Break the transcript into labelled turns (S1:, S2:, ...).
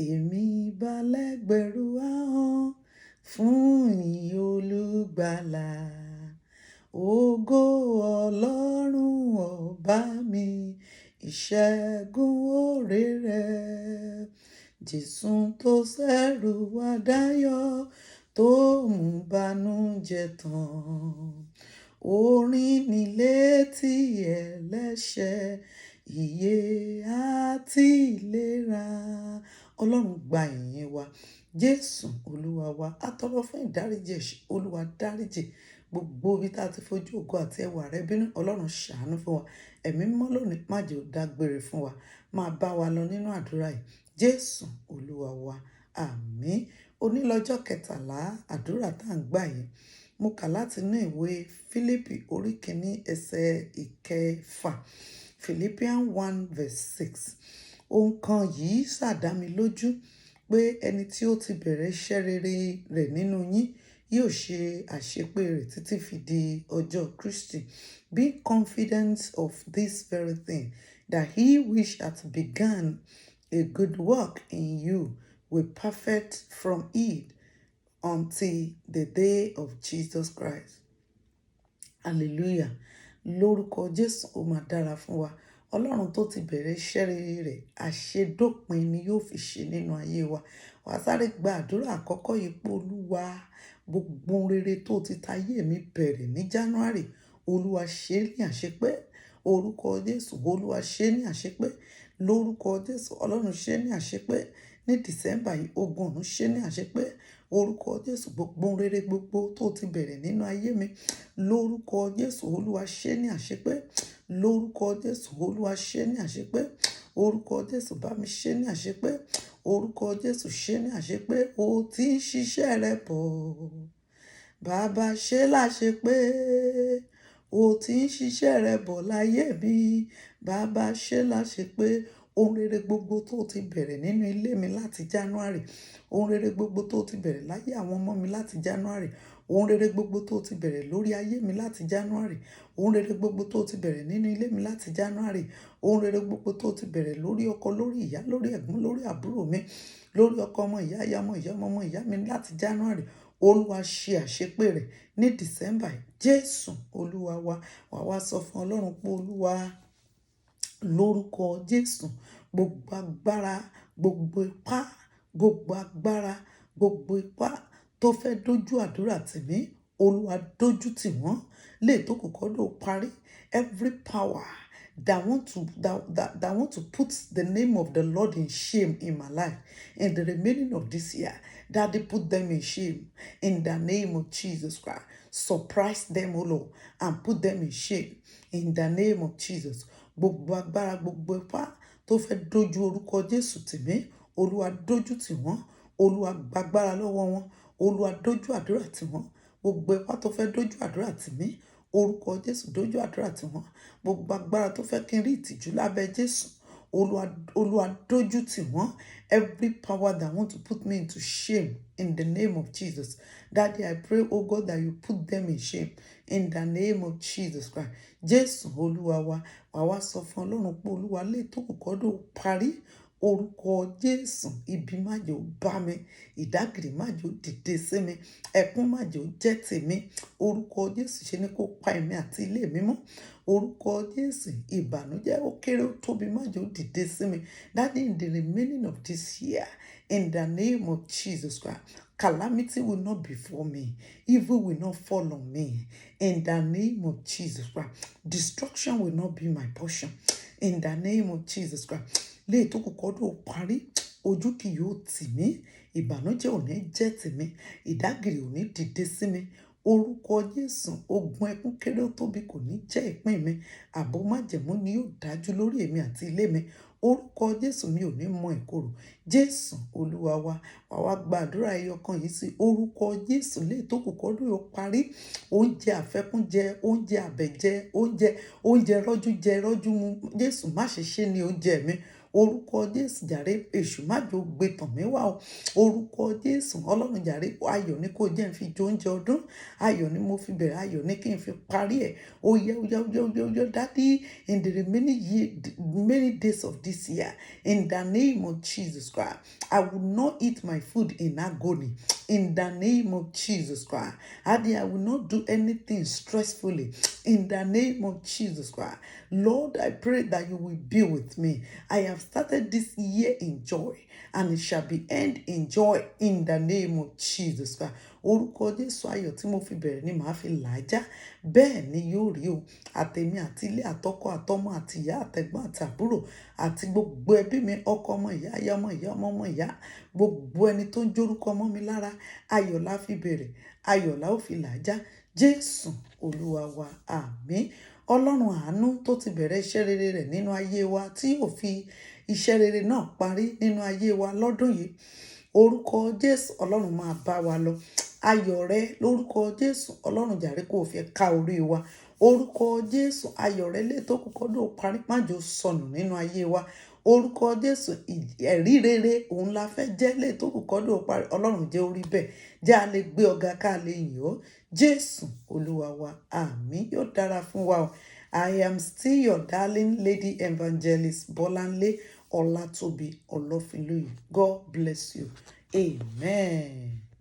S1: èmi bá lẹ́gbẹ̀rún ahọ́n fún ìyìn olùgbàlà. Ògo Ọlọ́run ọba mi, ìṣẹ́gun oore rẹ̀. Jésù tó ṣẹ́rù wa dayọ̀, tó mú bànújẹ́ tán. Orin ní létí ẹlẹ́ṣẹ̀, ìyè àti ìlera. Ọlọ́run gba ìyìn wa. Jésù Olúwa wa, a tọrọ fún ìdáríjì ẹ̀ṣẹ̀. Olúwa dáríjì gbogbo ibi tá a ti fojú ògo àti ẹwà rẹ bínú. Ọlọ́run ṣàánú fún wa. Ẹ̀mí mímọ́ lónìí má jẹ́ ó dágbére fún wa. Máa bá wa lọ nínú àdúrà yìí. Jésù Olúwa wa, àmín. Òní lọ́jọ́ 13 àdúrà tá à ń gbà yìí. Mo kà láti inú ìwé Fílípì orí kìíní ẹsẹ̀ ìkẹfà. Philippians 1:6. Ohun kan yìí ṣàdá mi lójú pé ẹni tí ó ti bẹ̀rẹ̀ iṣẹ́ rere rẹ̀ nínú yín yóò ṣe àṣepé rẹ̀ títí fi di ọjọ́ Kristi. Be confident of this very thing, that he which hath begun a good work in you will perfect from it until the day of Jesus Christ. Hallelujah. Lórúkọ Jésù, ó máa dára fún wa. Ọlọ́run tó ti bẹ̀rẹ̀ iṣẹ́ rere rẹ̀, àṣedópin ni yóò fi ṣe nínú ayé wa. Wàá sáré gba àdúrà àkọ́kọ́ yìí pé Olúwa, gbogbo ohun rere tó ti tayé mi bẹ̀rẹ̀ ní January, Olúwa ṣe é ní àṣepé. Orúkọ Jésù, Olúwa ṣe é ní àṣepé. Lórúkọ Jésù, Ọlọ́run ṣe é ní àṣepé. Ní December yìí, ogun ọ̀run ṣe é ní àṣepé. Orúkọ Jésù, gbogbo ohun rere gbogbo tó ti bẹ̀rẹ̀ nínú ayé mi, lórúkọ Jésù, Olúwa ṣe é ní àṣepé. Lórúkọ Jésù, Olúwa ṣe é ní àṣepé. Orúkọ Jésù, bá mi ṣe é ní àṣepé. Orúkọ Jésù, ṣe é ní àṣepé. O ti ń ṣiṣẹ́ rẹ bọ̀, bàbá ṣe é láṣepé. O ti ń ṣiṣẹ́ rẹ bọ̀ láyé mi, bàbá ṣe é láṣepé. Ohun rere gbogbo tó ti bẹ̀rẹ̀ nínú ilé mi láti January, ohun rere gbogbo tó ti bẹ̀rẹ̀ láyé àwọn ọmọ mi láti January, ohun rere gbogbo tó ti bẹ̀rẹ̀ lórí ayé mi láti January, ohun rere gbogbo tó ti bẹ̀rẹ̀ nínú ilé mi láti January, ohun rere gbogbo tó ti bẹ̀rẹ̀ lórí ọkọ, lórí ìyá, lórí ẹ̀gbọ́n, lórí àbúrò mi, lórí ọkọ ọmọ ìyá, ìyá ọmọ ìyá ọmọ ìyá mi láti January, Olúwa ṣe àṣepé rẹ̀ ní December. Jésù Olúwa wa, wà wá sọ fún Ọlọ́run pé Olúwa, lórúkọ Jésù, gbogbo agbára, gbogbo ipá, gbogbo agbára, gbogbo ipá tó fẹ́ dójú àdúrà tì mí, Olúwa dójú tì wọ́n. Lè tó kò kọ́dọ̀ parí. Every power that want to put the name of the Lord in shame in my life in the remaining of this year, Daddy, put them in shame in the name of Jesus Christ. Surprise them, O Lord, and put them in shame in the name of Jesus. Gbogbo agbára, gbogbo ipá tó fẹ́ dojú orúkọ Jésù tì mí, Olúwa dójú tì wọ́n. Olúwa gbàgbára lọ́wọ́ wọn. Olúwa dójú àdúrà tì wọ́n. Gbogbo ipá tó fẹ́ dójú àdúrà tì mí, orúkọ Jésù dójú àdúrà tì wọ́n. Gbogbo agbára tó fẹ́ kí n rí ìtìjú lábẹ́ Jésù, Olúwa dójú tì wọ́n. Every power that want to put me into shame in the name of Jesus. Daddy, I pray, oh God, that you put them in shame in the name of Jesus Christ. Jésù Olúwa wa, wà wá sọ fún Ọlọ́run pé Olúwa, lè tó kò kọ́dọ̀ parí. Orúkọ Jésù, ibi má jẹ́ ó bá mi, ìdágìrì má jẹ́ ó dìde sí mi, ẹkún má jẹ́ ó jẹ́ tèmi. Orúkọ Jésù ṣe ni kó pa èmi àti ilé mi mọ́. Orúkọ Jésù, ìbànújẹ́ ó kéré ó tóbi má jẹ́ ó dìde sí mi. That in the remaining of this year, in the name of Jesus Christ, calamity will not befall me. Evil will not fall on me. In the name of Jesus Christ, destruction will not be my portion. In the name of Jesus Christ. Lè tó kò kọ́dọ̀ parí, ojú kì yóò tì mí, ìbànújẹ́ ò ní jẹ́ tèmi, ìdágìrì ò ní dìde sí mi. Orúkọ Jésù, ogun ẹkún kéré ó tóbi kò ní jẹ́ ìpín mi. Ààbò májẹ̀mú ni yóò dájú lórí èmi àti ilé mi. Orúkọ Jésù, mi ò ní mọ ìkorò. Jésù Olúwa wa, wà wá gba àdúrà ẹyọ kan yìí sí orúkọ Jésù. Lè tó kò kọ́dọ̀ yóò parí. Oúnjẹ àfẹ́kúnjẹ, oúnjẹ àbẹ̀jẹ, oúnjẹ rọ́jú jẹ, rọ́jú mu. Jésù má ṣe ṣe ní oúnjẹ mi. orúkọ Jésù jàre èṣù má jò gbé tàn mí wá o orúkọ Jésù ọlọ́run jàre ayọ̀ ni kò jẹ́ n fi jẹ oúnjẹ ọdún ayọ̀ ni mo fi bẹ̀rẹ̀ ayọ̀ ni kí n fi parí ẹ̀ ó yá ó yá ó yá ó yá ó yá daddy in the remaining days of this year in the name of Jesus Christ I will not eat my food in agony in the name of Jesus Christ. Daddy, I will not do anything stressfully in the name of Jesus Christ. Lord, I pray that you will be with me. I have started this year in joy and it shall be end in joy in the name of Jesus Christ. Orúkọ Jésù ayọ̀ tí mo fi bẹ̀rẹ̀ ni màá fi làájá bẹ́ẹ̀ ni yóò rí o àtèmi àti ilé àtọkọ àtọmọ àti ìyá àtẹ̀gbọ́n àti àbúrò àti gbogbo ẹbí mi ọkọ ọmọ ìyá aya ọmọ ìyá ọmọ ìyá gbogbo ẹni tó ń jórúkọ ọmọ mi lára ayọ̀ la fi bẹ̀rẹ̀ ayọ̀ la ó fi làájá Jésù Olúwa wa àmín. Ọlọ́run àánú tó ti bẹ̀rẹ̀ iṣẹ́ rere rẹ̀ nínú ayé wa tí yóò fi iṣẹ́ rere náà parí nínú ayé wa lọ́dún yìí orúkọ Jésù Ọlọ́run máa bá wa lọ ayọ̀ rẹ lórúkọ Jésù Ọlọ́run jàre kó o fi ká orí wa orúkọ Jésù ayọ̀ rẹ lè tó kọ́kọ́ dò parí májò sọnù nínú ayé wa orúkọ Jésù ẹ̀rí rere òun la fẹ́ jẹ́ lè tó kọ́kọ́ dò parí Ọlọ́run jẹ́ orí bẹ́ẹ̀ jẹ́ a lè gbé ọ̀gá ká lè yìn ọ́ Jésù Olúwa wa àmín yóò dára fún wa o. I am still your darling lady evangelist Bolanle Olatobi Olofinloye. God bless you. Amen.